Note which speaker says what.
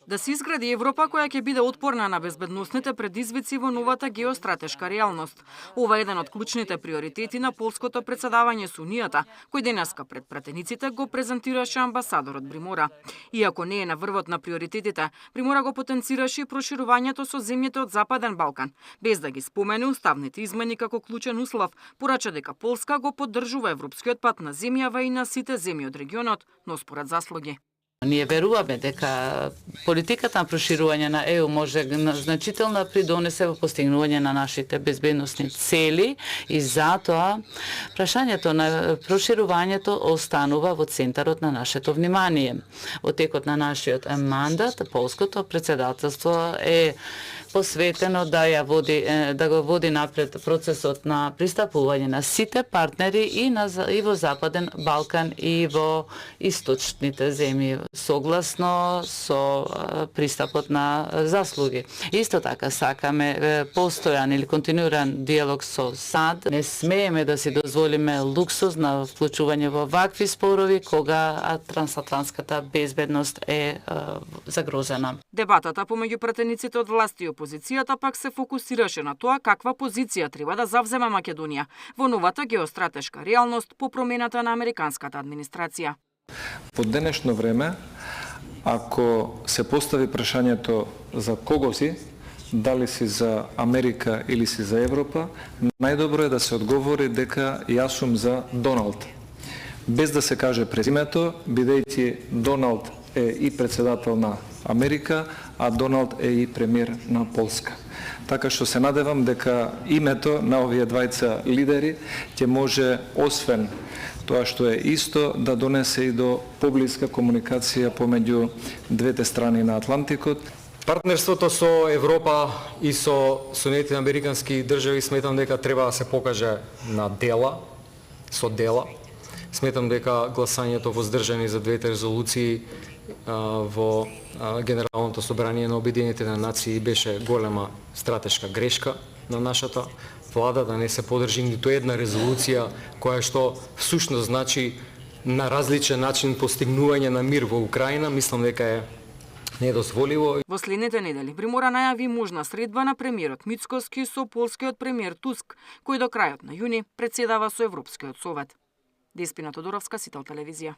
Speaker 1: Да се изгради Европа која ќе биде отпорна на безбедносните предизвици во новата геостратешка реалност. Ова е еден од клучните приоритети на полското претседавање со Унијата, кој денеска пред пратениците го презентираше амбасадорот Бримора. Иако не е на врвот на приоритетите, Бримора го потенцираше и проширувањето со земјите од Западен Балкан, без да ги спомене уставните измени како клучен услов, порача дека Полска го поддржува европскиот пат на земјава и на сите земји од регионот, но според заслуги.
Speaker 2: Ние веруваме дека политиката на проширување на ЕУ може значително придонесе во постигнување на нашите безбедносни цели и затоа прашањето на проширувањето останува во центарот на нашето внимание. Во текот на нашиот мандат, полското претседателство е посветено да го води напред процесот на пристапување на сите партнери и во Западен Балкан и во источните земји, согласно со пристапот на заслуги. Исто така сакаме постојан или континуиран диалог со САД. Не смееме да си дозволиме луксуз на вклучување во вакви спорови кога трансатлантската безбедност е загрозена.
Speaker 1: Дебатата помеѓу пратениците од власти и опозицијата пак се фокусираше на тоа каква позиција треба да завземе Македонија во новата геостратешка реалност по промената на американската администрација.
Speaker 3: Во денешно време, ако се постави прашањето за кого си, дали си за Америка или си за Европа, најдобро е да се одговори дека јас сум за Доналд. Без да се каже презимето, бидејќи Доналд е и председател на Америка, а Доналд е и премиер на Полска. Така што се надевам дека името на овие двајца лидери ќе може, освен тоа што е исто, да донесе и до поблиска комуникација помеѓу двете страни на Атлантикот.
Speaker 4: Партнерството со Европа и со Соединетите американски држави сметам дека треба да се покаже на дела, со дела. Сметам дека гласањето воздржани за двете резолуции во Генералното собрание на Обединетите нации беше голема стратешка грешка на нашата влада, да не се поддржи ниту една резолуција која што всушност значи на различен начин постигнување на мир во Украина. Мислам дека е недозволиво.
Speaker 1: Во следните недели Бримора најави можна средба на премиерот Мицкоски со полскиот премиер Туск, кој до крајот на јуни претседава со Европскиот совет. Деспина Тодоровска, Сител телевизија.